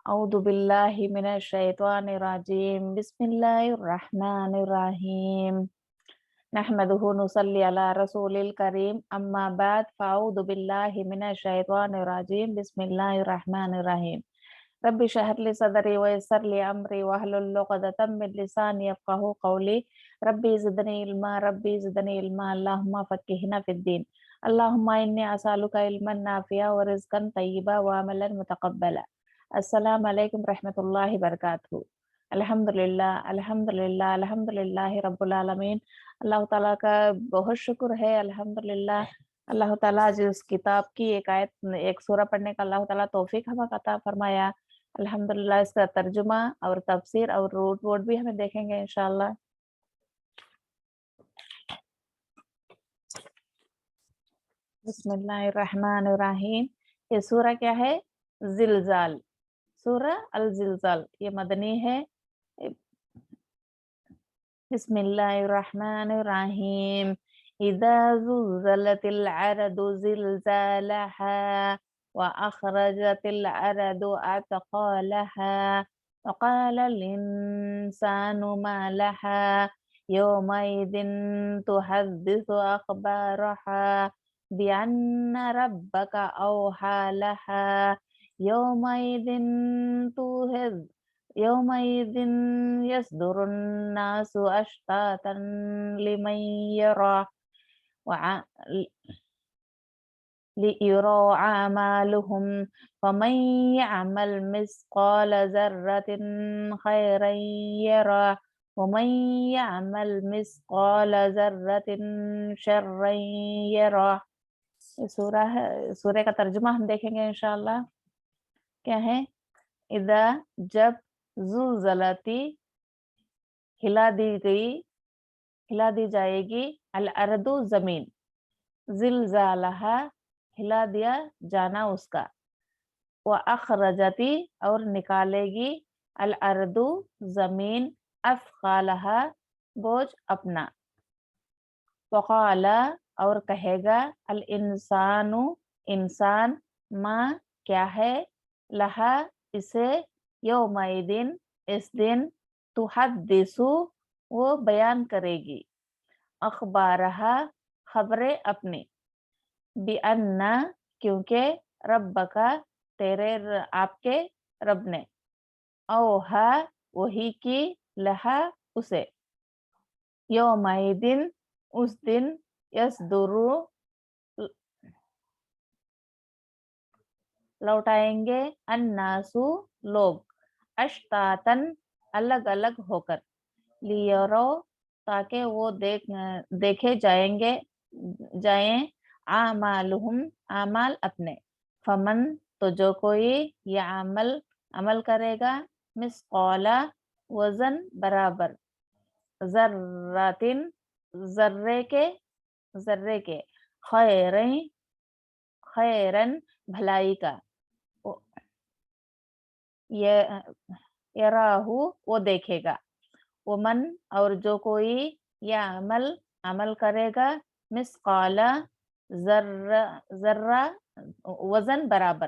अऊदु बिल्लाहि मिनश शैतानिर रजीम बिस्मिल्लाहिर रहमानिर रहीम नहमदुहु नुसल्ली अला रसूलिल करीम अम्मा बाद फ़अऊदु बिल्लाहि मिनश शैतानिर रजीम बिस्मिल्लाहिर रहमानिर रहीम रब्बि शरह ली सदरी व यस्सिर ली अमरी वहलुल उक़दतम मिन लिसानी यफ़क़हू क़ौली रब्बि ज़िदनी इल्मा अल्लाहुम्मा फ़क़्क़िहना फ़िद्दीन अल्लाहुम्मा इन्नी असअलुका इल्मन नाफ़िअ व रिज़्क़न तय्यिबा व अमलन मुतक़ब्बला। अस्सलामु अलैकुम रहमतुल्लाहि बरकातहू। अल्हम्दुलिल्लाह अल्हम्दुलिल्लाह अल्हम्दुलिल्लाहि रब्बिल आलमीन। अल्लाह ताला का बहुत शुक्र है, अल्हम्दुलिल्लाह। अल्लाह ताला जिस किताब की एक आयत, एक सूरा पढ़ने का अल्लाह ताला तौफीक हमें अता फरमाया, अल्हम्दुलिल्लाह। इसका तर्जुमा और तफसीर और रूट वर्ड भी हमें देखेंगे इंशाअल्लाह। बिस्मिल्लाहिर्रहमानिर्रहीम। ये सूरा क्या है? जिलजाल, सूरा अल जिलजाल। ये मदनी है। बिस्मिल्लाहिर्रहमानिर्रहीम। इज़ा ज़ुल्ज़िलतिल अर्दु ज़िलज़ालहा व अख़रजतिल अर्दु अथक़ालहा व क़ालल इंसानु मा लहा यौमइज़िन तुहद्दिसु अख़बारहा बिअन्ना रब्बका औहा लहा यौमइज़िन तुहिज़ यौमइज़िन यस्दुरुन नासु अश्तातन लिमन यरा लियुरा आमालुहुम फमन यअमल मिस्क़ाल ज़र्रतिन खैरन यरा वमन यअमल मिस्क़ाल ज़र्रतिन शर्रन यरा। ये सूरा है। सूरे का तर्जुमा हम देखेंगे इंशाअल्लाह। क्या है? इदा, जब, ज़ुल्ज़लती, हिला दी गई, हिला दी जाएगी, अल अर्दु जमीन, ज़िलज़ालहा, हिला दिया जाना उसका, व अख़रजती, और निकालेगी, अल अर्दु जमीन, अफ़क़ालहा, बोझ अपना, वक़ाला, और कहेगा, अल इंसानु, इंसान, माँ, क्या है, लहा, इसे, यौमइदिन, इस दिन, तुहद्दिसु, वो बयान करेगी, अखबारहा, खबरें अपनी, बिअन्ना, क्योंकि, रब्बका, तेरे आपके रब ने, औहा, वही की, लहा, उसे, यौमइदिन, उस दिन, यसदुरु, लौटाएंगे, अन्नासु, लोग, अश्तातन, अलग अलग होकर, लियरो, ताकि वो देखे जाएं, आमालुहुम, आमाल अपने, फमन, तो जो कोई, या अमल करेगा, मिस्क़ाला, वजन बराबर, ज़र्रातिन, जर्रे के, खैरन, खैरन, भलाई का, ये यराहू, वो देखेगा, वमन, और जो कोई, या अमल करेगा, मिस्क़ाला, जर्रा, वजन बराबर,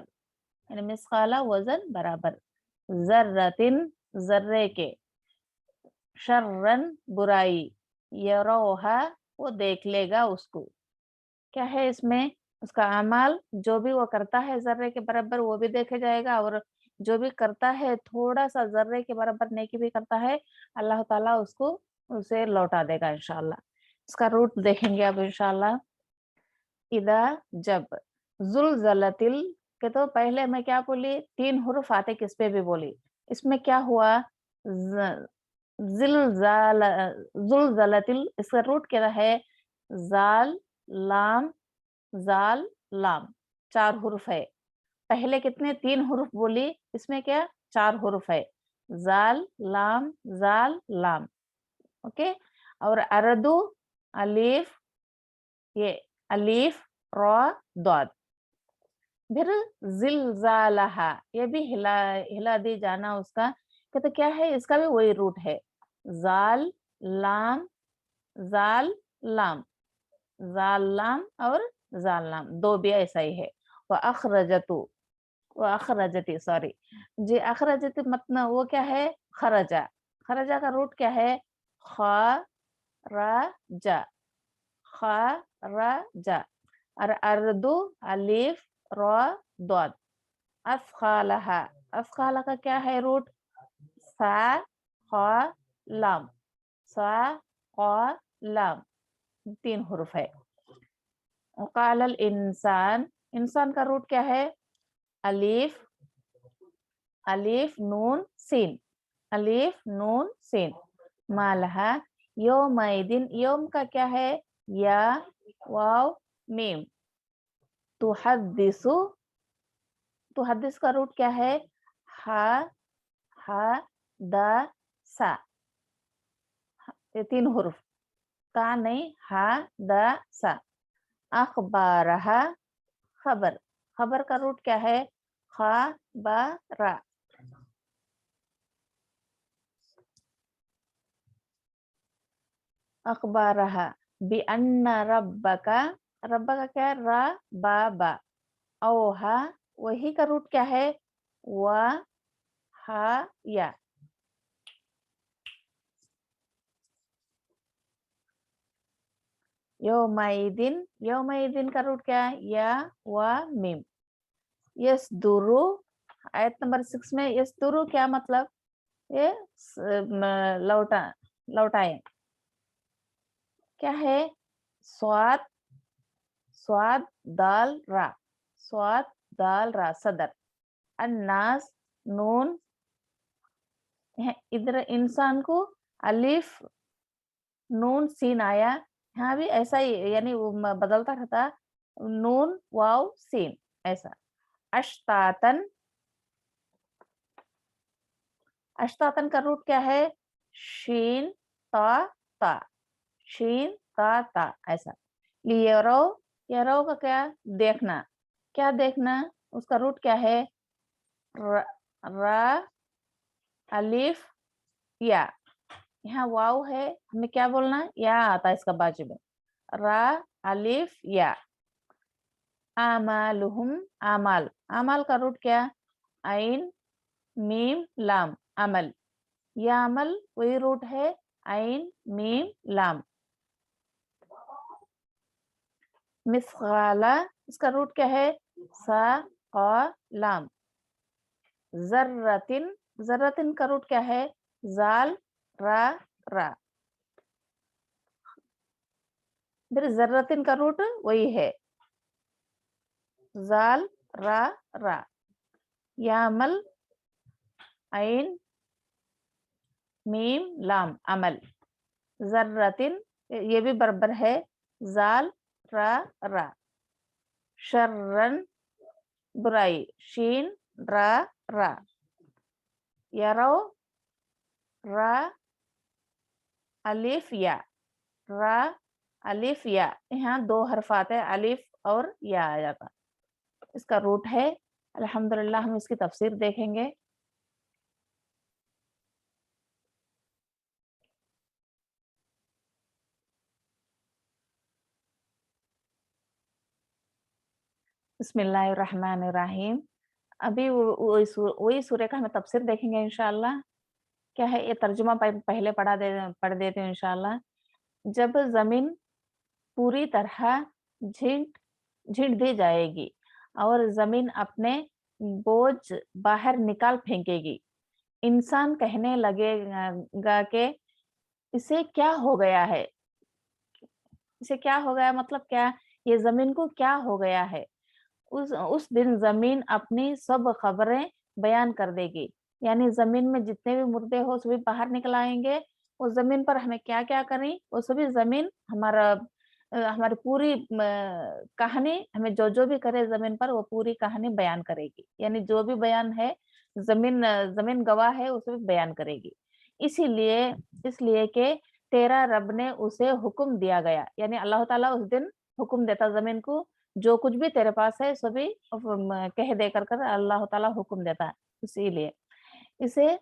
यानी मिस्क़ाला, वजन बराबर, जर्रतिन, जर्रे के, शर्रन, बुराई, यरोहा, वो देख लेगा उसको। क्या है इसमें? उसका अमाल, जो भी वो करता है जर्रे के बराबर, वो भी देखे जाएगा, और जो भी करता है थोड़ा सा जर्रे के बराबर नेकी भी करता है, अल्लाह ताला उसको उसे लौटा देगा इंशाअल्लाह। इसका रूट देखेंगे अब इंशाअल्लाह। इदा, जब, जुलजलतिल, के तो पहले मैं क्या बोली, 3 हुर्फ आते, किस पे भी बोली। इसमें क्या हुआ, जिलजाल, जुलजलतिल, इसका रूट क्या है, जाल लाम, जाल लाम, 4 हुर्फ है। पहले कितने, 3 हुर्फ बोली, इसमें क्या, 4 हुर्फ है, जाल लाम। ओके। और अरदू, अलीफ, ये अलीफ, रा, दाद। फिर जिलजालहा, ये भी हिला दी जाना उसका, कहते क्या है, इसका भी वही रूट है, जाल लाम, जाल लाम, जाल लाम और जाल लाम, 2 भी ऐसा ही है। व अखरजतु, वो अखरजती, सॉरी जी, अखरजती मतलब वो क्या है, खरजा। खरजा का रूट क्या है, खरजा, खरजा। और अर्दू, अलिफ रा दौद। अस्खालहा, अस्खाला का क्या है रूट, सा ख लाम, सा ख लाम, 3 हुर्फ है। कालल इंसान, इंसान का रूट क्या है, अलीफ, अलीफ नून सीन, अलीफ नून सीन। मालहा, यौमैदिन, यौम का क्या है, या वाव मीम। तुहद्दिसु, तुहद्दिस का रूट क्या है, हा हा द सा, ये 3 हुर्फ, ता नहीं, हा द सा। अखबारहा, खबर, खबर का रूट क्या है, खा बा रा। अखबारहा बि अन्ना रब्बका, रब्बका क्या है, रा बा बा। औहा, वही का रूट क्या है, वा हा या। यौमैदिन, यौमैदिन का रूट क्या है, या वा मीम। यसदुरु, आयत नंबर 6 में यसदुरु क्या मतलब, ये लौटा, लौटाए, क्या है, स्वाद, स्वाद दाल रा, स्वाद दाल रा, सदर। अन्नास नून, इधर इंसान को अलिफ नून सीन आया, यहाँ भी ऐसा ही, यानी बदलता रहता, नून वाव सीन, ऐसा। अश्तातन, अश्तातन का रूट क्या है, शीन ता ता, शीन ता ता, ऐसा। लियरो, यरो का क्या, देखना, क्या देखना, उसका रूट क्या है, रा अलिफ या। यहाँ वाव है, हमें क्या बोलना है, या आता है इसका बाजू में, रा अलिफ या। आमालुहुम, आमाल, आमाल का रूट क्या, आइन मीम लाम, अमल। या अमल वही रूट है, आइन मीम लाम। मिसगाला, इसका रूट क्या है, सा qa लाम। जर्रतिन, जर्रतिन का रूट क्या है, जाल रा रा। फिर जर्रतिन का रूट वही है, जाल रा रा। यामल, आइन मीम लाम, अमल। जर्रतिन, ये भी बराबर है, जाल रा रा। शर्रन, बुराई, शीन रा रा। यरो, रा अलिफ या, रा अलिफ या। यहाँ 2 हर्फ आते हैं, अलिफ और या आ जाता, इसका रूट है। अल्हम्दुलिल्लाह हम इसकी तफसीर देखेंगे। बिस्मिल्लाहिर्रहमानिर्रहीम। अभी वही सूर्य का हमें तफसीर देखेंगे इंशाअल्लाह। क्या है ये तर्जुमा पहले पढ़ देते हैं इंशाअल्लाह। जब जमीन पूरी तरह झींट झींट दी जाएगी और जमीन अपने बोझ बाहर निकाल फेंकेगी, इंसान कहने लगेगा कि इसे क्या हो गया है, इसे क्या हो गया मतलब क्या, ये जमीन को क्या हो गया है। उस दिन जमीन अपनी सब खबरें बयान कर देगी, यानी जमीन में जितने भी मुर्दे हो सभी बाहर निकल आएंगे। उस जमीन पर हमें क्या क्या करें, वो सभी जमीन हमारा हमारी पूरी कहानी, हमें जो जो भी करे जमीन पर वो पूरी कहानी बयान करेगी, यानी जो भी बयान है जमीन, जमीन गवाह है उसे भी बयान करेगी। इसीलिए इसलिए कि तेरा रब ने उसे हुक्म दिया गया, यानी अल्लाह ताला उस दिन हुक्म देता जमीन को, जो कुछ भी तेरे पास है सभी कह दे कर अल्लाह ताला हुक्म देता है। इसीलिए इसे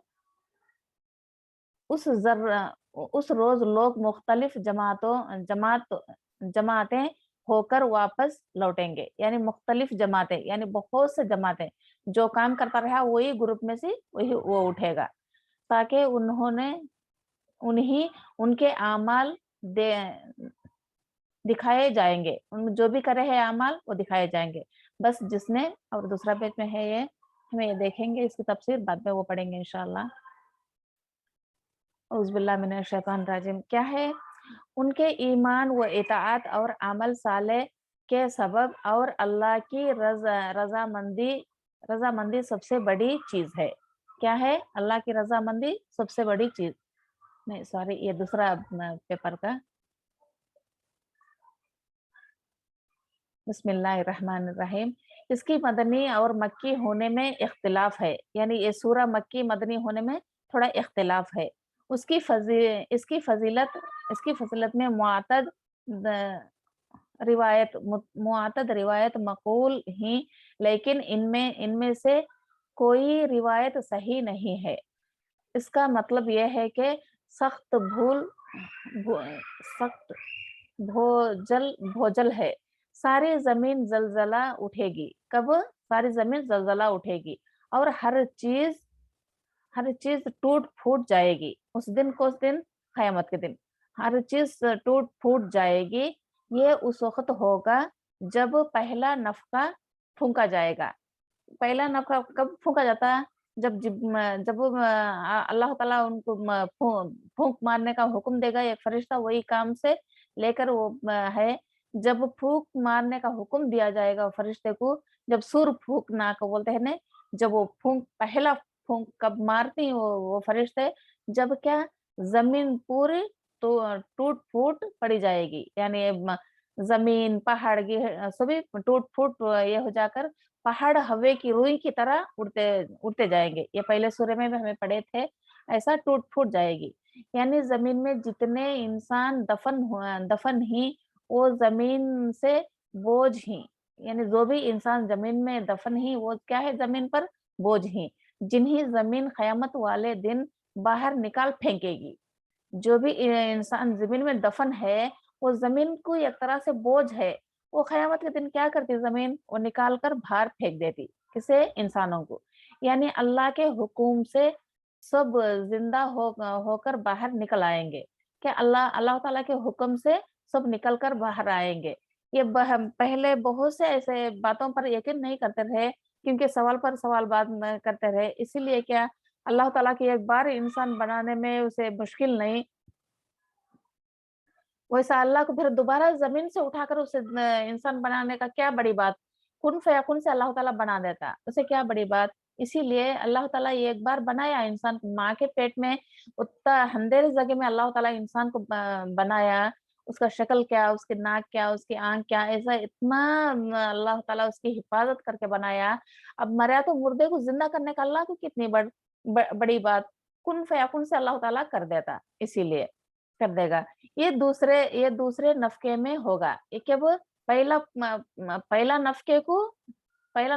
उस रोज लोग मुख्तलिफ जमातें होकर वापस लौटेंगे, यानी मुख्तलिफ जमातें, यानी बहुत से जमातें, जो काम करता रहा वही ग्रुप में से वही वो उठेगा, ताकि उन्हीं उनके आमाल दे दिखाए जाएंगे, उन जो भी करे है आमाल वो दिखाए जाएंगे। बस जिसने, और दूसरा पेज में है ये, हमें ये देखेंगे, इसकी तफसीर बाद में वो पढ़ेंगे इंशाल्लाह। औज़ुबिल्लाह मिनश शैतानिर रजीम। क्या है? उनके ईमान व इताअत और अमल साले के सबब और अल्लाह की रजामंदी सबसे बड़ी चीज है। क्या है? अल्लाह की रजामंदी सबसे बड़ी चीज। नहीं सॉरी, ये दूसरा पेपर का। बिस्मिल्लाहिर्रहमानिर्रहीम। इसकी मदनी और मक्की होने में इख्तिलाफ है, यानी ये सूरा मक्की मदनी होने में थोड़ा इख्तिलाफ है। उसकी इसकी फजीलत में मुआतद रिवायत मकूल ही, लेकिन इनमें इनमें से कोई रिवायत सही नहीं है। इसका मतलब यह है कि सख्त सख्त भोजल है। सारी जमीन जलजला उठेगी। कब? सारी जमीन जलजला उठेगी और हर चीज टूट फूट जाएगी। उस दिन को, उस दिन कयामत के दिन हर चीज टूट फूट जाएगी। ये उस वक्त होगा जब पहला नफका फूंका जाएगा। पहला नफका कब फूंका जाता है? जब अल्लाह ताला उनको फूंक मारने का हुक्म देगा, एक फरिश्ता वही काम से लेकर वो है। जब फूंक मारने का हुक्म दिया जाएगा फरिश्ते को, जब सुर फूंकना को बोलते हैं ना, जब वो पहला फूंक कब मारती वो फरिश्ते, जब क्या जमीन पूरी तो टूट फूट पड़ी जाएगी, यानी जमीन पहाड़ सभी टूट फूट ये हो जाकर पहाड़ हवा की रुई की तरह उड़ते उड़ते जाएंगे। ये पहले सूर्य में भी हमें पढ़े थे, ऐसा टूट फूट जाएगी। यानी जमीन में जितने इंसान दफन ही, वो जमीन से बोझ ही, यानी जो भी इंसान जमीन में दफन ही वो क्या है? जमीन पर बोझ ही, जिन्हीं जमीन कयामत वाले दिन बाहर निकाल फेंकेगी। जो भी इंसान जमीन में दफन है वो जमीन को एक तरह से बोझ है। वो कयामत के दिन क्या करती जमीन? वो निकाल कर बाहर फेंक देती। किसे? इंसानों को। यानी अल्लाह के हुक्म से सब जिंदा होकर बाहर निकल आएंगे। क्या अल्लाह ताला के हुक्म से सब निकल कर बाहर आएंगे। ये पहले बहुत से ऐसे बातों पर यकीन नहीं करते रहे, क्योंकि सवाल पर सवाल बात करते रहे। इसीलिए क्या अल्लाह ताला की एक बार इंसान बनाने में उसे मुश्किल नहीं, वैसा अल्लाह को फिर दोबारा जमीन से उठाकर उसे इंसान बनाने का क्या बड़ी बात। कुन फयाकुन से अल्लाह ताला बना देता, उसे क्या बड़ी बात। इसीलिए अल्लाह ताला ये एक बार बनाया इंसान को माँ के पेट में, उतना अंधेरे जगह में अल्लाह ताला इंसान को बनाया। उसका शक्ल क्या, उसकी नाक क्या, उसकी आंख क्या, ऐसा इतना अल्लाह ताला उसकी हिफाजत करके बनाया। अब मरा तो मुर्दे को जिंदा करने का अल्लाह को कितनी बड़ी बात। कुन फयाकुन से अल्लाह ताला कर देता, इसीलिए कर देगा। ये दूसरे नफके में होगा। ये क्या वो पहला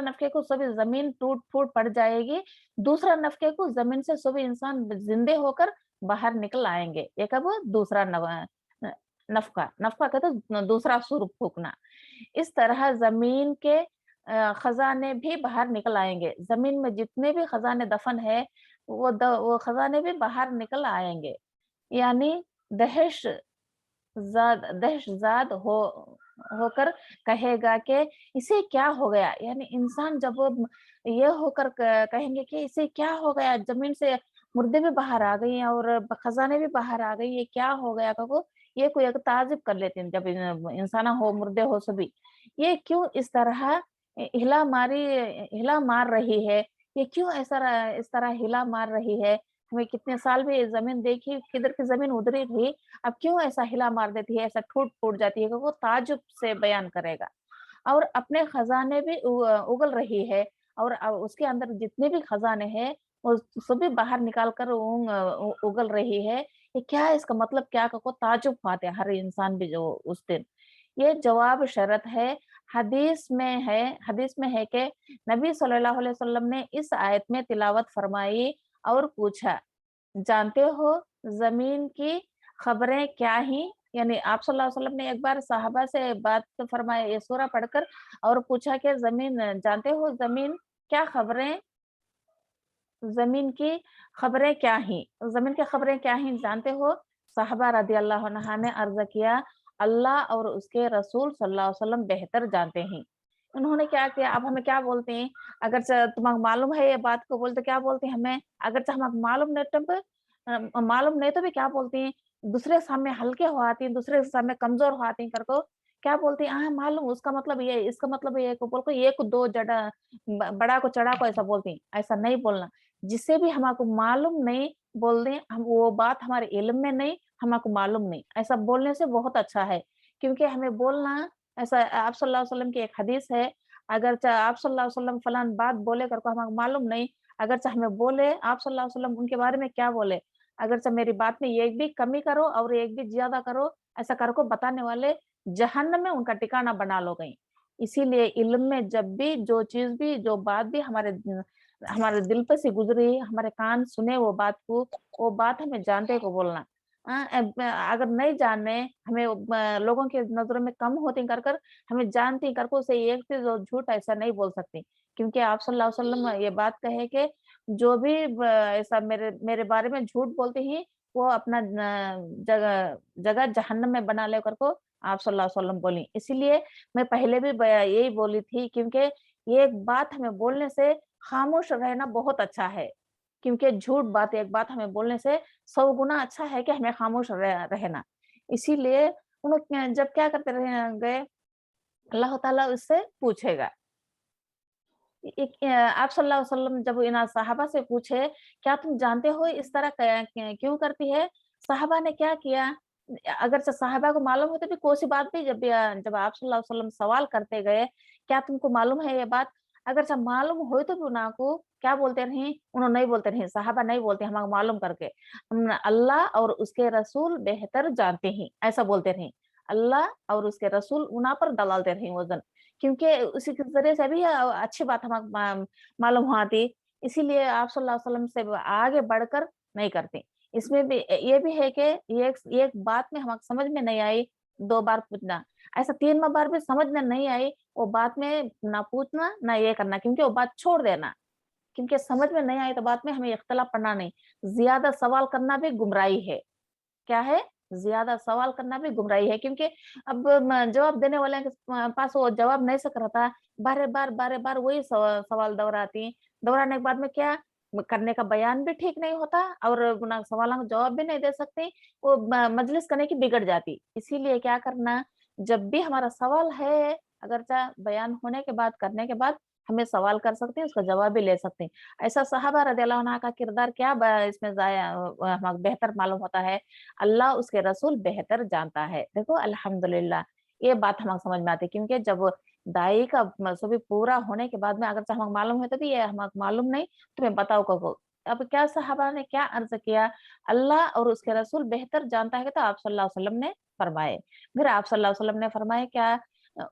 नफके को सभी जमीन टूट फूट पड़ जाएगी। दूसरा नफके को जमीन से सभी इंसान जिंदे होकर बाहर निकल आएंगे। ये कब? दूसरा नफका नफका कहते हैं दूसरा सुर फूकना। इस तरह जमीन के खजाने भी बाहर निकल आएंगे। जमीन में जितने भी खजाने दफन है वो खजाने भी बाहर निकल आएंगे। यानी दहश दहशजाद होकर कहेगा कि इसे क्या हो गया। यानी इंसान जब वो ये होकर कहेंगे कि इसे क्या हो गया, जमीन से मुर्दे भी बाहर आ गई हैं और खजाने भी बाहर आ गई, ये क्या हो गया को ये कोई एक ताजुब कर लेते हैं। जब इंसान हो मुर्दे हो सभी, ये क्यों इस तरह हिला मार रही है, ये क्यों इस तरह हिला मार रही है। हमें कितने साल भी जमीन देखी, किधर की जमीन उधर ही रही, अब क्यों ऐसा हिला मार देती है, ऐसा टूट फूट जाती है, वो ताजुब से बयान करेगा। और अपने खजाने भी उगल रही है, और उसके अंदर जितने भी खजाने हैं वो सभी बाहर निकाल कर उगल रही है। ये क्या है, इसका मतलब क्या को ताजुब पाते हैं हर इंसान भी जो उस दिन। ये जवाब शरत है। हदीस में है कि नबी सल्लल्लाहु अलैहि वसल्लम ने इस आयत में तिलावत फरमाई और पूछा, जानते हो जमीन की खबरें क्या ही? यानी आप सल्लल्लाहु अलैहि वसल्लम ने एक बार साहबा से बात फरमाया ये सूरा पढ़कर और पूछा कि ज़मीन जानते हो ज़मीन क्या खबरें ज़मीन की खबरें क्या हैं? ज़मीन की खबरें क्या हैं जानते हो? साहबा रज़ियल्लाहु अन्हा ने अर्ज़ किया अल्लाह और उसके रसूल सल्लल्लाहु अलैहि वसल्लम बेहतर जानते हैं। उन्होंने क्या किया अब हमें क्या बोलते हैं? अगर तुम्हें मालूम है ये बात को बोलते क्या बोलते हैं हमें? अगर हमें मालूम नहीं मालूम नहीं तो भी क्या बोलते हैं? दूसरे के सामने हल्के हो आती हैं, दूसरे के सामने कमज़ोर हो आती हैं करको क्या बोलती हैं? हाँ, मालूम उसका मतलब ये, इसका मतलब ये को बोल के 1-2 जड़ा बड़ा को चढ़ा को ऐसा बोलती हैं। ऐसा नहीं बोलना। जिसे भी हमको मालूम नहीं बोल दें, हम वो बात हमारे इल्म में नहीं, हमको मालूम नहीं। ऐसा बोलने से बहुत अच्छा है, क्योंकि हमें बोलना ऐसा आप सल्लल्लाहु अलैहि वसल्लम की एक हदीस है, अगर आप सल्लल्लाहु अलैहि वसल्लम फलान बात बोले करको हमको मालूम नहीं, अगर हमें बोले आप सल्लल्लाहु अलैहि वसल्लम उनके बारे में क्या बोले, अगर मेरी बात में एक भी कमी करो और एक भी ज़्यादा करो, ऐसा करको बताने वाले जहन्नम में उनका ठिकाना बना लो कहीं। इसीलिए इल्म में जब भी जो चीज़ भी, जो बात भी हमारे दिल पे से गुज़री, हमारे कान सुने वो बात को, वो बात हमें जानते को बोलना। अगर नहीं जाने, हमें लोगों की नज़रों में कम होती कर हमें जानती कर को उसे एक चीज़ और झूठ ऐसा नहीं बोल सकती। क्योंकि आप सल्लल्लाहु अलैहि वसल्लम ये बात कहे कि जो भी ऐसा मेरे मेरे बारे में झूठ बोलते हैं, वो अपना जगह जगह जहन्नम में बना ले कर को आप सल्लल्लाहु अलैहि वसल्लम बोली। इसीलिए मैं पहले भी यही बोली थी क्योंकि ये एक बात हमें बोलने से खामोश रहना बहुत अच्छा है, क्योंकि झूठ बात एक बात हमें बोलने से 100 गुना अच्छा है कि हमें खामोश रहना। इसीलिए जब क्या करते रहे गए, अल्लाह ताला उससे पूछेगा। आप सल्लल्लाहु अलैहि वसल्लम जब इन साहबा से पूछे, "क्या तुम जानते हो इस तरह क्यों करती है?" साहबा ने क्या किया, अगर साहबा को मालूम होता भी कोई-सी बात भी जब आप सल्लल्लाहु अलैहि वसल्लम सवाल करते गए, "क्या तुमको मालूम है ये बात?" अगर मालूम हो तो भी उनको क्या बोलते रहे? उन्होंने नहीं बोलते रहे, साहबा नहीं बोलते हमको मालूम करके। अल्लाह और उसके रसूल बेहतर जानते हैं, ऐसा बोलते रहे। अल्लाह और उसके रसूल उन्हा पर दलालते रहे वज़न। क्योंकि उसी के ज़रिए से भी अच्छी बात हमें मालूम हुआ थी। इसीलिए आप सल्लल्लाहु अलैहि वसल्लम से आगे बढ़कर नहीं करते। इसमें भी ये भी है कि एक एक बात में हमें समझ में नहीं आई, 2 बार पूछना। ऐसा 3 बार भी समझ में नहीं आई, वो बात में ना पूछना, ना ये करना क्योंकि वो बात छोड़ देना। क्योंकि समझ में नहीं आई तो बात में हमें इख्तिलाफ पड़ना नहीं। ज़्यादा सवाल करना भी गुमराही है। क्या है? ज़्यादा सवाल करना भी गुमराही है क्योंकि अब जवाब देने वाले के पास वो जवाब नहीं सक रहता, बार-बार वही सवाल दोहराती। दोहराने के बाद में क्या करने का बयान भी ठीक नहीं होता और ना सवालों का जवाब भी नहीं दे सकते, वो मजलिस करने की बिगड़ जाती। इसीलिए क्या करना, जब भी हमारा सवाल है, अगर बयान होने के बाद, करने के बाद हमें सवाल कर सकते हैं, उसका जवाब भी ले सकते हैं। ऐसा सहाबा रज़ियल्लाहु अन्हा का किरदार क्या इसमें हमें बेहतर मालूम होता है, अल्लाह उसके रसूल बेहतर जानता है। देखो अल्हम्दुलिल्लाह, ये बात हमें समझ में आती है क्योंकि जब दाई का मसूबी पूरा होने के बाद में अगर से हमें मालूम है तो भी ये हमें मालूम नहीं, तुम्हें बताओ कहो। अब क्या सहाबा ने क्या अर्ज़ किया, अल्लाह और उसके रसूल बेहतर जानता है तो आप सल्लल्लाहु अलैहि वसल्लम ने फरमाए। फिर आप सल्लल्लाहु अलैहि वसल्लम ने फरमाया क्या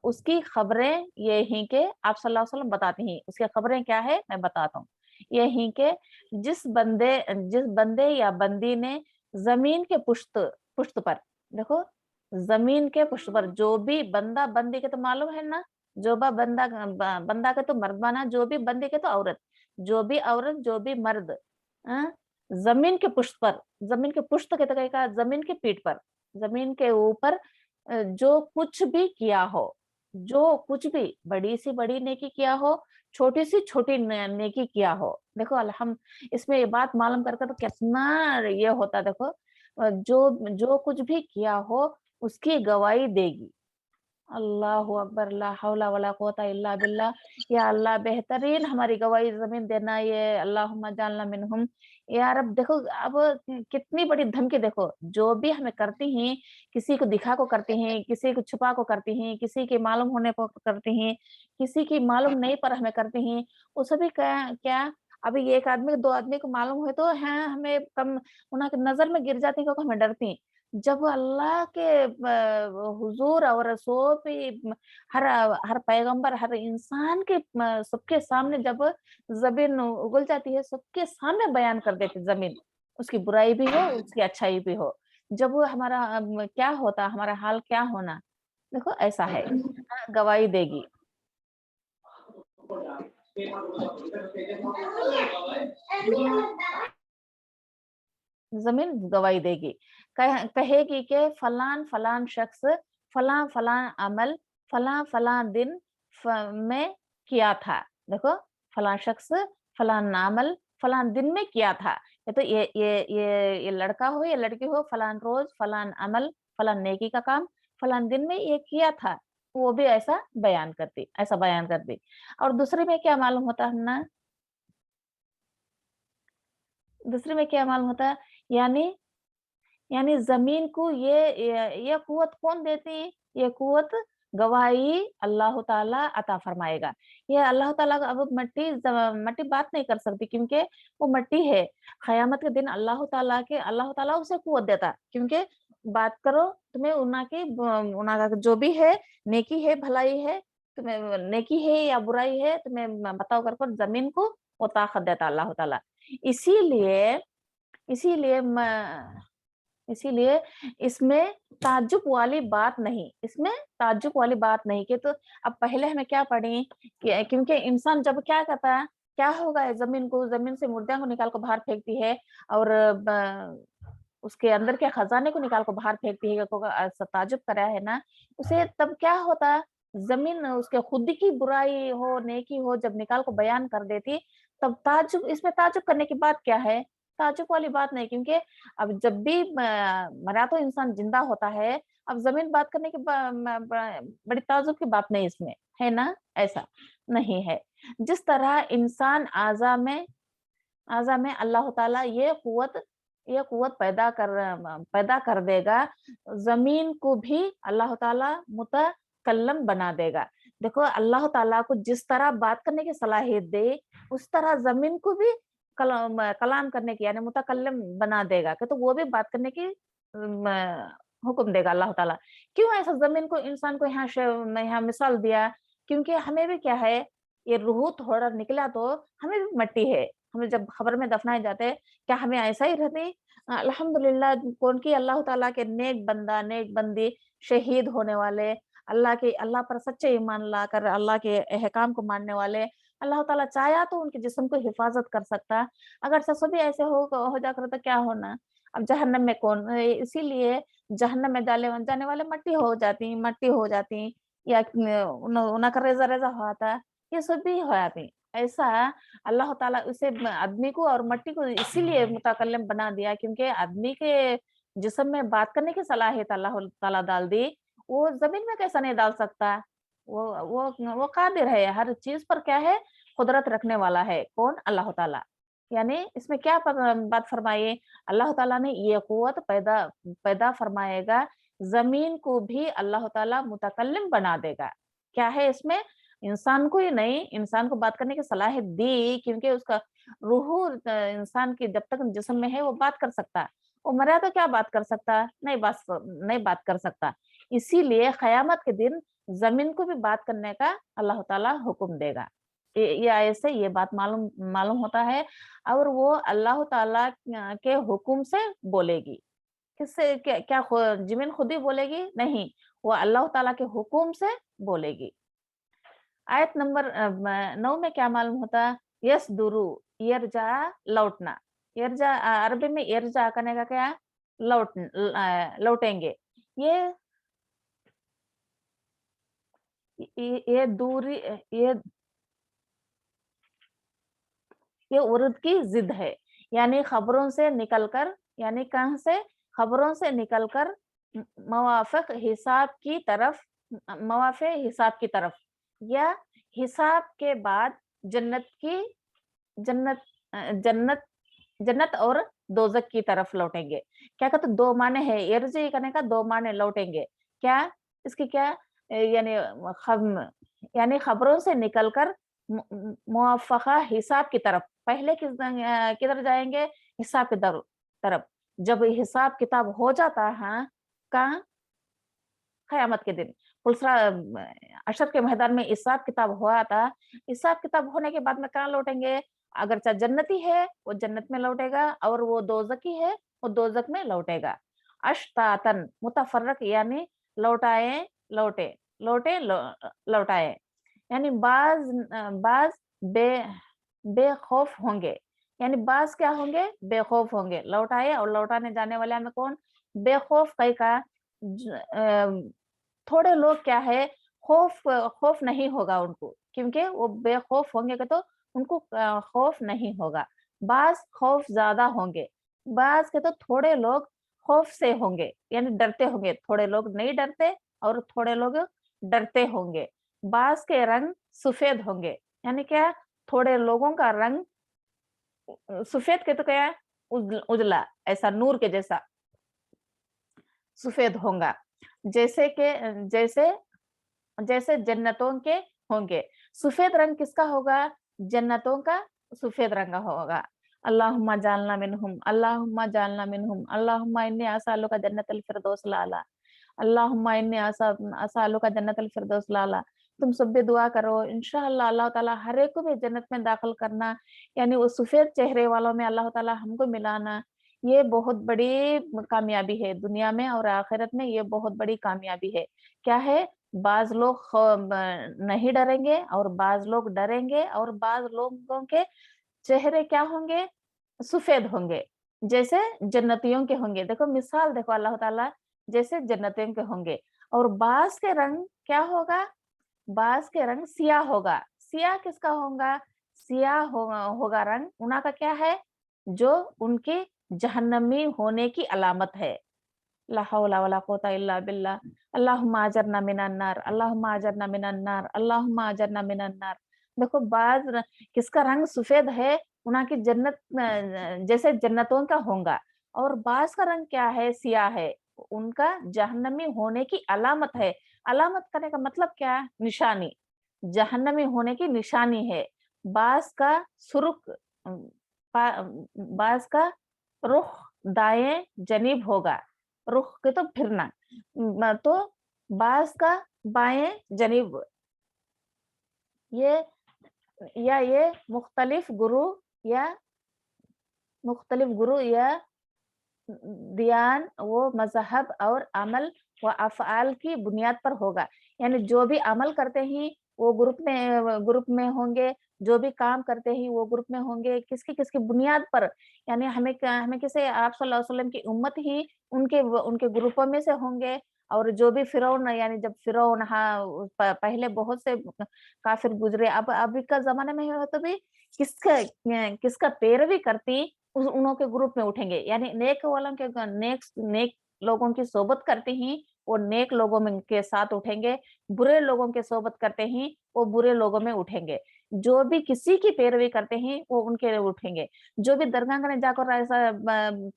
उसकी खबरें ये हैं कि आप सल्लल्लाहु अलैहि वसल्लम बताते हैं, उसकी खबरें क्या है मैं बताता हूँ। ये हैं कि जिस बंदे या बंदी ने ज़मीन के पुश्त पर देखो ज़मीन के पुश्त पर जो भी बंदा बंदी के तो मालूम है ना, जो बंदा के तो मर्द माना, जो भी बंदी के तो औरत, जो भी औरत, जो भी मर्द अ, ज़मीन के पुश्त पर, ज़मीन के पुश्त के तो कहा ज़मीन की पीठ पर, ज़मीन के ऊपर जो कुछ भी किया हो, जो कुछ भी बड़ी से बड़ी नेकी किया हो, छोटी से छोटी नेकी किया हो। देखो इसमें ये बात मालूम करके तो कितना ये होता देखो जो जो कुछ भी किया हो उसकी गवाही देगी। अल्लाहु अकबर, ला हौला वला कुव्वता इल्ला बिल्लाह। या अल्लाह बेहतरीन हमारी गवाही ज़मीन देना ये अल्लाहुम्मा जअलना मिनहुम। या रब देखो अब कितनी बड़ी धमकी देखो, जो भी हमें करती हैं, किसी को दिखा को करती हैं, किसी को छुपा को करती हैं, किसी के मालूम होने पर करती हैं, किसी की मालूम नहीं पर हमें करती हैं, वो सभी क्या अभी एक आदमी को 2 आदमी को मालूम है तो हैं हमें कम उनकी नज़र में गिर जाती हैं क्योंकि हमें डरती हैं। जब अल्लाह के हुजूर और रसूल पे हर हर पैगंबर हर इंसान के सबके सामने जब जमीन उगल जाती है सबके सामने बयान कर देती जमीन उसकी बुराई भी हो उसकी अच्छाई भी हो जब वो हमारा क्या होता, हमारा हाल क्या होना, देखो ऐसा है, गवाही देगी। जमीन गवाही देगी, कहेगी कि फलान फलान शख्स फलां फलां अमल फलां फलां दिन में किया था। देखो, फलां शख्स फलां अमल फलां दिन में किया था। ये तो ये लड़का हो या लड़की हो, फलान रोज फलान अमल फलान नेकी का काम फलान दिन में ये किया था, वो भी ऐसा बयान करती। और दूसरे में क्या मालूम होता है ना, दूसरे में क्या मालूम होता है, यानी यानी जमीन को ये कुव्वत कौन देती? ये कुव्वत गवाही अल्लाह ताला अता फरमाएगा। ये अल्लाह ताला अब मट्टी बात नहीं कर सकती, क्योंकि वो मट्टी है। क़यामत के दिन अल्लाह ताला उसे कुव्वत देता, क्योंकि बात करो, तुम्हें उना का जो भी है, नेकी है भलाई है, तुम्हें नेकी है या बुराई है, तुम्हें बताओ कर जमीन को वो ताकत देता अल्लाह ताला। इसीलिए इसीलिए इसीलिए इसमें ताज्जुब वाली बात नहीं, इसमें ताज्जुब वाली बात नहीं कि तो अब पहले हमें क्या पढ़ी कि क्योंकि इंसान जब क्या करता है, क्या होगा, जमीन से मुर्दियों को निकाल कर बाहर फेंकती है, और उसके अंदर के खजाने को निकाल कर बाहर फेंकती है, ताज्जुब करा है ना उसे, तब क्या होता, जमीन उसके खुद की बुराई हो नेकी हो जब निकाल को बयान कर देती, तब ताज्जुब, इसमें ताज्जुब करने की बात क्या है? ताज्जुब वाली बात नहीं, क्योंकि अब जब भी मरा तो इंसान जिंदा होता है, अब जमीन बात करने की बड़ी ताज्जुब की बात नहीं इसमें, है ना? ऐसा नहीं है। जिस तरह इंसान आज़ा में अल्लाह ताला ये कुव्वत पैदा कर देगा, जमीन को भी अल्लाह ताला मुतकल्लम बना देगा। देखो, अल्लाह ताला को जिस तरह बात करने की सलाहियत दे, उस तरह जमीन को भी कलाम करने की यानी मुतकल्लिम बना देगा, कि तो वो भी बात करने की हुक्म देगा अल्लाह ताला। क्यों ऐसा जमीन को इंसान को यहाँ मिसाल दिया? क्योंकि हमें भी क्या है, ये रूह थोड़ा निकला तो हमें भी मट्टी है, हमें जब खबर में दफनाए जाते, क्या हमें ऐसा ही रहते? अल्हम्दुलिल्लाह, कौन की अल्लाह ताला के नेक बंदा नेक बंदी शहीद होने वाले, अल्लाह पर सच्चे ईमान लाकर अल्लाह के अहकाम को मानने वाले, अल्लाह ताला चाहा तो उनके जिस्म को हिफाजत कर सकता। अगर सभी ऐसे हो जाकर तो क्या होना? अब जहन्नम में कौन, इसीलिए जहन्नम में जाने वाले मट्टी हो जाती, या उनका रेजा रेजा होता, ये सब भी हो जाती। ऐसा अल्लाह ताला उसे आदमी को और मट्टी को इसीलिए मुतकल्लिम बना दिया, क्योंकि आदमी के जिस्म में बात करने की सलाहियत अल्लाह ताला डाल दी, वो जमीन में कैसा नहीं डाल सकता? वो कादिर है, हर चीज पर क्या है, कुदरत रखने वाला है। कौन? अल्लाह ताला। यानी इसमें क्या बात फरमाई, अल्लाह ताला ने ये कुव्वत पैदा पैदा फरमाएगा, जमीन को भी अल्लाह ताला मुतकल्लिम बना देगा। क्या है इसमें? इंसान को ही नहीं, इंसान को बात करने की सलाहियत दी, क्योंकि उसका रूह इंसान की जब तक जिस्म में है वो बात कर सकता है, वो मरा तो क्या बात कर सकता? नहीं बात कर सकता। इसीलिए क़यामत के दिन जमीन को भी बात करने का अल्लाह ताला हुक्म देगा। ये आयत से ये बात मालूम मालूम होता है, और वो अल्लाह ताला के हुक्म से बोलेगी। किससे? क्या जमीन खुद ही बोलेगी? नहीं, वो अल्लाह ताला के हुक्म से बोलेगी। आयत नंबर 9 में क्या मालूम होता? यसदुरु, यरजा, लौटना। यरजा अरबी में यरजा करने का क्या? लौटेंगे। ये ये दूरी, ये ये उर्द की जिद है, यानी खबरों से निकलकर, यानी कहाँ से? खबरों से निकलकर मवाफिक हिसाब की तरफ, मवाफे हिसाब की तरफ, या हिसाब के बाद जन्नत की जन्नत जन्नत जन्नत और दोजक की तरफ लौटेंगे। क्या कहते? दो माने है, यर्जी करने का दो माने लौटेंगे। क्या इसकी क्या यानी यानी खबरों से निकलकर मुआफ़क़ा हिसाब की तरफ, पहले किधर जाएंगे? हिसाब की तरफ। जब हिसाब किताब हो जाता है, कहाँ? क़यामत के दिन पुलसरा अशर के मैदान में हिसाब किताब हुआ था। हिसाब किताब होने के बाद में कहाँ लौटेंगे? अगर चाहे जन्नती है वो जन्नत में लौटेगा, और वो दोज़की है वो दोज़क में लौटेगा। अश्तातन, मुतफर्रक यानी लौटाए लौटे, लौटे लौटाए, यानी बाज बेखौफ होंगे, यानी बाज क्या होंगे, बेखौफ होंगे। लौटाए और लौटाने जाने वाले में कौन, बेखौफ कई का थोड़े लोग क्या है, खौफ खौफ नहीं होगा उनको, क्योंकि वो बेखौफ होंगे तो उनको खौफ नहीं होगा। बाज खौफ ज्यादा होंगे, बाज के तो थोड़े लोग खौफ से होंगे, यानी डरते होंगे, थोड़े लोग नहीं डरते और थोड़े लोग डरते होंगे। बाज के रंग सफेद होंगे, यानी क्या, थोड़े लोगों का रंग सफेद के तो क्या है, उजला, ऐसा नूर के जैसा सफेद होगा, जैसे के जैसे जैसे जन्नतों के होंगे। सफेद रंग किसका होगा, जन्नतों का सफेद रंग होगा। अल्लाहुम्मा जालना मिनहुम, अल्लाहुम्मा जालना मिनहुम, अल्लाहुम्मा इन्नी असअलुका जन्नतल फिरदौस लाला, अल्लाहुम्मा इन्नी असअलुका जन्नतल फिरदौस लाला। तुम सब भी दुआ करो, इंशाअल्लाह अल्लाह ताला हर एक को भी जन्नत में दाखिल करना, यानी वो सफेद चेहरे वालों में अल्लाह ताला हमको मिलाना। ये बहुत बड़ी कामयाबी है दुनिया में और आखिरत में, ये बहुत बड़ी कामयाबी है। क्या है, बाज लोग नहीं डरेंगे और बाज लोग डरेंगे, और बाज लोगों के चेहरे क्या होंगे, सफेद होंगे, जैसे जन्नतियों के होंगे। देखो मिसाल देखो, अल्लाह ताला जैसे जन्नतियों के होंगे। और बाज के रंग क्या होगा, बाज के रंग सियाह होगा। सियाह किसका होगा, सियाह होगा रंग उना का क्या है, जो उनके जहन्नमी होने की अलामत है। ला हौला वला कुव्वता इल्ला बिल्लाह, अल्लाहुम्मा अजरना मिनन नार, अल्लाहुम्मा अजरना मिनन नार, अल्लाहुम्मा अजरना मिनन नार। देखो किसका रंग सफेद है, उना की जन्नत जैसे जन्नतों का होगा। और बाज का रंग क्या है, सियाह है, उनका जहन्नमी होने की अलामत है। अलामत करने का मतलब क्या है, निशानी, जहन्नमी होने की निशानी है। बाज का सुरुख, बाज का रुख दाएं जनीब होगा, रुख के तो फिरना, तो बाज का बाएं जनीब। ये ये मुख्तलिफ गुरु या दियान वो मजहब और अमल व अफ़आल की बुनियाद पर होगा, यानी जो भी अमल करते ही वो ग्रुप में होंगे, जो भी काम करते ही वो ग्रुप में होंगे, किसकी किसकी बुनियाद पर, यानी हमें किसे आप सल्लल्लाहु अलैहि वसल्लम की उम्मत ही उनके ग्रुपों में से होंगे। और जो भी फिरौन, यानी जब फिरौन, हाँ पहले बहुत से काफिर गुजरे, अब अभी का जमाने में है तो भी किसका किसका पैरवी करती उन्हों के ग्रुप में उठेंगे, यानी नेक वालों के नेक नेक लोगों की सोबत करते ही वो नेक लोगों में के साथ उठेंगे, बुरे लोगों के सोबत करते ही वो बुरे लोगों में उठेंगे। जो भी किसी की पैरवी करते हैं वो उनके लिए उठेंगे। जो भी दरगाह में जाकर ऐसा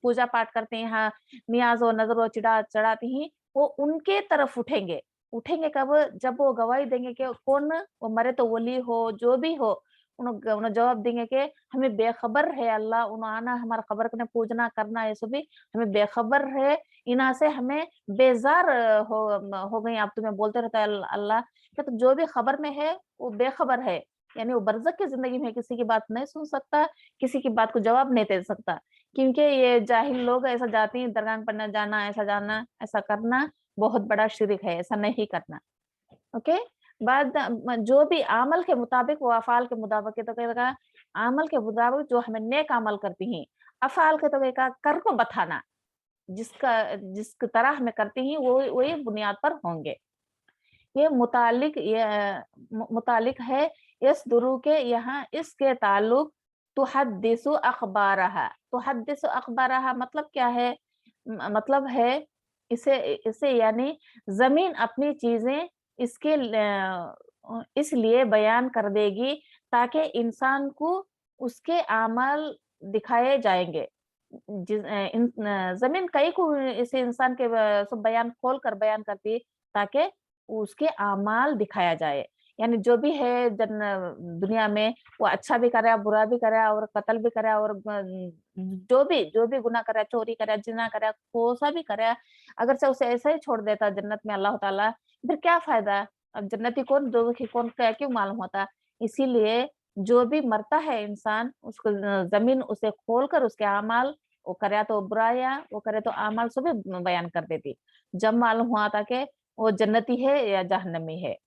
पूजा पाठ करते हैं, हाँ नियाज और नजर चढ़ाते हैं, वो उनके तरफ उठेंगे। उठेंगे कब, जब वो गवाही देंगे कि कौन, वो मरे तो वली हो, जो भी हो, उन्हें जवाब देंगे कि हमें बेखबर है अल्लाह, उन्होंने हमारा खबर ने पूजना करना ये सभी हमें बेखबर है, इना से हमें बेजार हो गई, आप तुम्हें बोलते रहता है अल्लाह कि तो जो भी खबर में है वो बेखबर है, यानी वो बरज़ख की जिंदगी में किसी की बात नहीं सुन सकता, किसी की बात को जवाब नहीं दे सकता, क्योंकि ये जाहिल लोग ऐसा जाती हैं दरगाह पर न जाना, ऐसा जाना, ऐसा करना बहुत बड़ा शिरक है, ऐसा नहीं करना। ओके, बाद जो भी अमल के मुताबिक वो अफ़ाल के मुताबिक, तो कहेगा अमल के मुताबिक जो हमें नेक अमल करती हैं, अफ़ाल के तो कहेगा कर को बताना, जिस तरह हमें करती हैं वो वही बुनियाद पर होंगे। ये मुतालिक है इस दुरू के, यहाँ इसके ताल्लुक तुहद्दिसु अखबारहा, तुहद्दिसु अखबारहा मतलब क्या है, मतलब है इसे इसे यानी जमीन अपनी चीजें इसके इसलिए बयान कर देगी ताकि इंसान को उसके अमल दिखाए जाएंगे। जमीन कई को इसे इंसान के सब बयान खोल कर बयान करती है ताकि उसके अमाल दिखाया जाए, यानी जो भी है दुनिया में वो अच्छा भी करे, बुरा भी करे, और कत्ल भी करे, और जो भी गुनाह करे, चोरी करे, जिना करे, कोसा भी करे, अगर से उसे ऐसा ही छोड़ देता जन्नत में अल्लाह ताला, फिर क्या फायदा। अब जन्नती कौन, दोज़खी कौन, क्यों मालूम होता। इसीलिए जो भी मरता है इंसान, उसको जमीन उसे खोल कर उसके अमाल वो करे तो बुराया, वो करे तो आमाल सभी बयान कर देती। जब मालूम हुआ था कि वो जन्नती है या जहन्नमी है,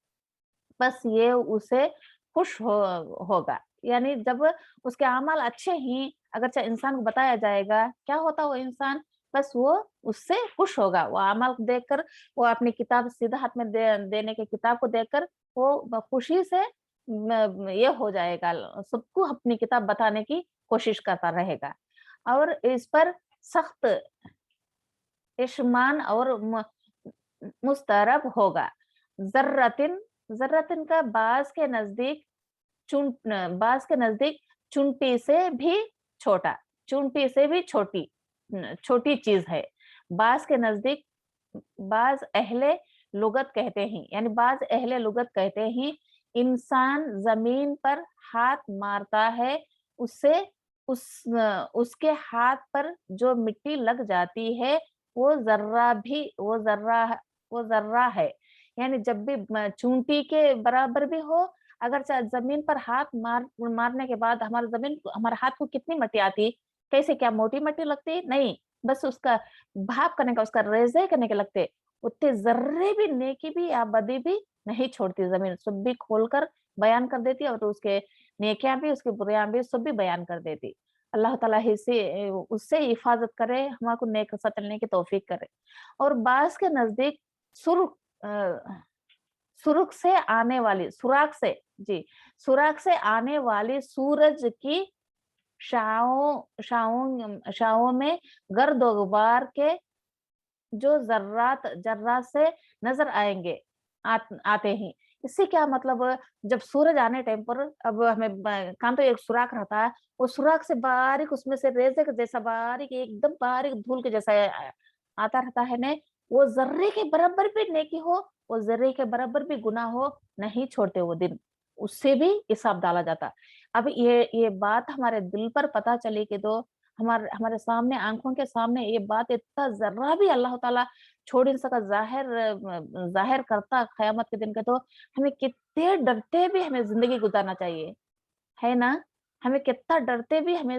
बस ये उसे खुश होगा। यानी जब उसके अमाल अच्छे ही अगर चाहे इंसान को बताया जाएगा, क्या होता वो इंसान, बस वो उससे खुश होगा। वो अमल देखकर, वो अपनी किताब सीधा हाथ में देने के किताब को देखकर वो खुशी से ये हो जाएगा, सबको अपनी किताब बताने की कोशिश करता रहेगा। और इस पर सख्त इश्मान और मुस्तरब होगा। जर्रतिन, जर्रतिन का बाज के नजदीक चुनटी से भी छोटा, चुनटी से भी छोटी, छोटी चीज है। बाज के नजदीक, बाज अहले लुगत कहते हैं, यानी बाज अहले लुगत कहते हैं इंसान जमीन पर हाथ मारता है, उससे उसके हाथ पर जो मिट्टी लग जाती है वो जर्रा भी, वो जर्रा है। यानी जब भी चूंटी के बराबर भी हो, अगर जमीन पर हाथ मारने के बाद हमारे हाथ को कितनी मट्टी आती, कैसे, क्या मोटी मट्टी लगती, नहीं, बस उसका भाप करने का, उसका रेजे करने के लगते, उतने जर्रे भी नेकी भी या बदी भी नहीं छोड़ती जमीन, सब भी खोलकर बयान कर देती और उसके नेकियां भी उसके बुराइयां भी सब भी बयान कर देती। अल्लाह ताला उससे हिफाजत करे, हमारे नेक रास्ता चलने की तौफीक करे। और बास के नजदीक सुर्ख, सुर्ख से आने वाली, सुराख से, जी, सुराख से आने वाली सूरज की शाओं में गर्द गुबार के जो जर्रात से नजर आएंगे, आते हैं। इससे क्या मतलब, जब सूरज आने टाइम पर अब हमें कान तो एक सुराख रहता है, वो सुराख से बारीक, उसमें से रेजे के जैसा बारीक, एकदम बारीक धूल के जैसा आता रहता है ने, वो जर्रे के बराबर भी नेकी हो, वो जर्रे के बराबर भी गुनाह हो, नहीं छोड़ते वो दिन, उससे भी हिसाब डाला जाता। अब ये बात हमारे दिल पर पता चली कि तो हमारे हमारे सामने, आंखों के सामने ये बात इतना जर्रा भी अल्लाह ताला छोड़ नहीं सका, जाहिर करता कयामत के दिन के, तो हमें कितने डरते भी हमें जिंदगी गुजारना चाहिए, है ना। हमें कितना डरते भी हमें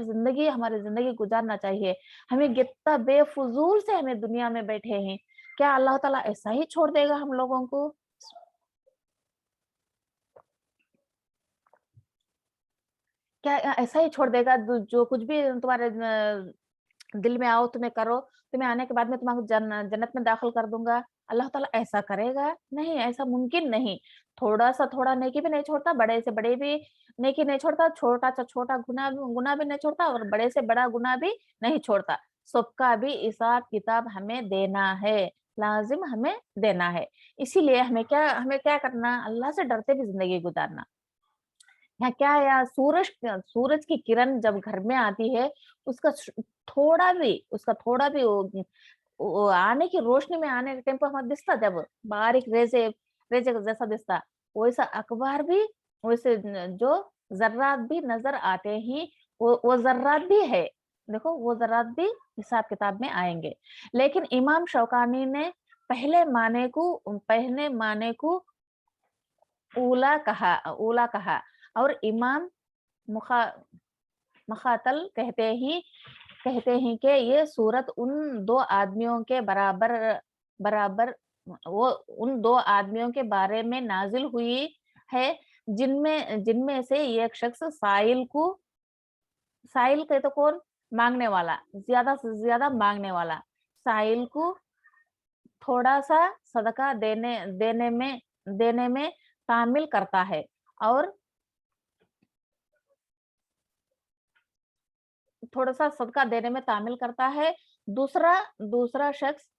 हमारी जिंदगी गुजारना चाहिए। हमें कितना बेफजूल से हमें दुनिया में बैठे हैं, क्या अल्लाह ताला ऐसा ही छोड़ देगा हम लोगों को? क्या ऐसा ही छोड़ देगा? जो कुछ भी तुम्हारे दिल में आओ तुम्हें करो, तुम्हें आने के बाद में तुम्हारे जन्नत में दाखिल कर दूंगा, अल्लाह ताला ऐसा करेगा? नहीं, ऐसा मुमकिन नहीं। थोड़ा सा थोड़ा नेकी भी नहीं छोड़ता, बड़े से बड़े भी नेकी नहीं छोड़ता, छोटा सा छोटा गुना भी नहीं छोड़ता, और बड़े से बड़ा गुना भी नहीं छोड़ता। सबका भी हिसाब किताब हमें देना है, लाजिम हमें देना है। इसीलिए हमें क्या करना, अल्लाह से डरते भी जिंदगी गुजारना। यहाँ क्या है यार, सूरज की किरण जब घर में आती है, उसका थोड़ा भी वो आने की रोशनी में आने के टाइम पर हमें दिखता, जब बारीक रेजे रेजे का जैसा दिखता, वैसा अखबार भी, वैसे जो जर्रात भी नजर आते ही, वो जर्रात भी है। देखो वो जर्रात भी हिसाब किताब में आएंगे। लेकिन इमाम शौकानी ने पहले माने को ऊला कहा, और इमाम मुखा मखातल कहते हैं कि ये सूरत उन दो आदमियों के बराबर वो उन दो आदमियों के बारे में नाजिल हुई है, जिनमें जिनमें से एक शख्स साइल के तो कौन, मांगने वाला, ज्यादा से ज्यादा मांगने वाला, साइल को थोड़ा सा सदका देने में शामिल करता है, और थोड़ा सा सदका देने में तामिल करता है। दूसरा दूसरा शख्स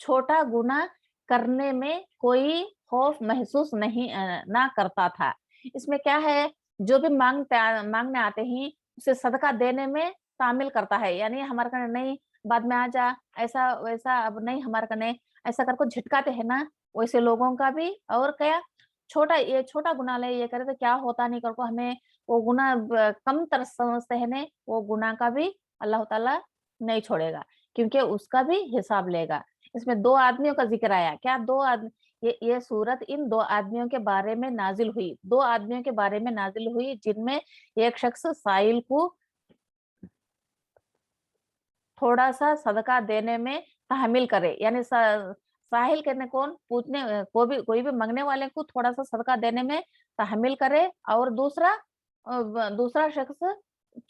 छोटा गुनाह करने में कोई खौफ महसूस ना करता था। इसमें क्या है, जो भी मांगने आते हैं उसे सदका देने में शामिल करता है, यानी हमारे कने नहीं, बाद में आ जा, ऐसा वैसा, अब नहीं हमारे कने, ऐसा करके झिटकाते हैं ना, वैसे लोगों का भी। और क्या, छोटा गुनाह ले, ये करे तो क्या होता नहीं करको, हमें वो गुनाह कम तर समझते हैं ने, वो गुनाह का भी अल्लाह ताला नहीं छोड़ेगा, क्योंकि उसका भी हिसाब लेगा। इसमें दो आदमियों का जिक्र आया, क्या दो आदमी, ये सूरत इन दो आदमियों के बारे में नाजिल हुई, दो आदमियों के बारे में नाजिल हुई, जिनमें एक शख्स साइल को थोड़ा सा सदका देने में तहम्मुल करे, यानी साहिल कहने कौन पूछने कोई भी मांगने वाले को थोड़ा सा सदका देने में तहम्मुल करे, और दूसरा शख्स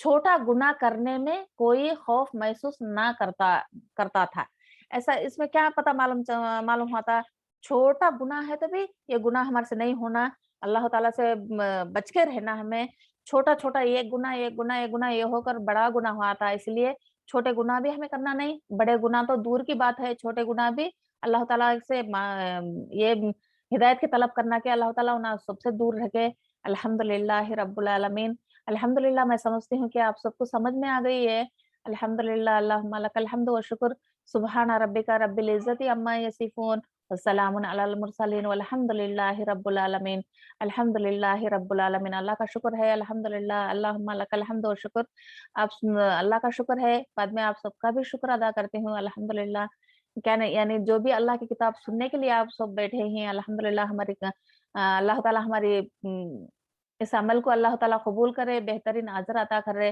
छोटा गुनाह करने में कोई खौफ महसूस ना करता करता था। ऐसा इसमें क्या पता मालूम होता, छोटा गुनाह है तभी ये गुनाह हमारे से नहीं होना, अल्लाह ताला से बच के रहना हमें। छोटा-छोटा एक गुनाह ये होकर बड़ा गुनाह हुआ था, इसलिए छोटे गुनाह भी हमें करना नहीं, बड़े गुनाह तो दूर की बात है, छोटे गुनाह भी अल्लाह ताला से ये हिदायत की तलब करना कि अल्लाह ताला उन्हें सबसे दूर रखे। अल्हम्दुलिल्लाहि रब्बिल आलमीन। अल्हम्दुलिल्लाह, मैं समझती हूँ कि आप सबको समझ में आ गई है। अल्हम्दुलिल्लाह, अल्लाहुम्मा लकल हम्दु व शुक्र। सुब्हाना रब्बिका रब्बिल इज़्ज़ति अम्मा यसिफून व सलामुन अलल मुरसलीन वल्हम्दुलिल्लाहि रब्बिल आलमीन। अल्हम्दुलिल्लाहि रब्बिल आलमीन। अल्लाह का शुक्र है, अल्हम्दुलिल्लाह, अल्लाहुम्मा लकल हम्दु व शुक्र। अल्लाह का शुक्र है, बाद में आप सबका भी शुक्र अदा करती हूँ, अल्हम्दुलिल्लाह। क्या नहीं, यानी जो भी अल्लाह की किताब सुनने के लिए आप सब बैठे हैं, अल्हम्दुलिल्लाह, अल्लाह ताला हमारी इस अमल को अल्लाह ताला कबूल करे, बेहतरीन अजर अता करे।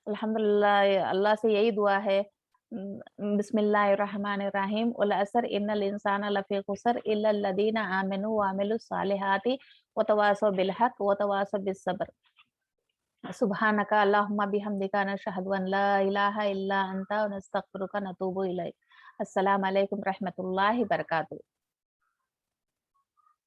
अल्हम्दुलिल्लाह, अल्लाह से यही दुआ है। बिस्मिल्लाहिर्रहमानिर्रहीम। वल असर इन्नल इंसाना लफी खुसर इल्लल लदीना आमनु व अमिलुस सालिहाति व तवासौ बिल हक व तवासौ बिस सब्र। सुब्हानका अल्लाहुम्मा बिहम्दिका नशहदु अन ला इलाहा इल्ला अंता व नस्तगफिरुका व नतूबु इलैक। अस्सलामु अलैकुम रहमतुल्लाहि बरकातहू।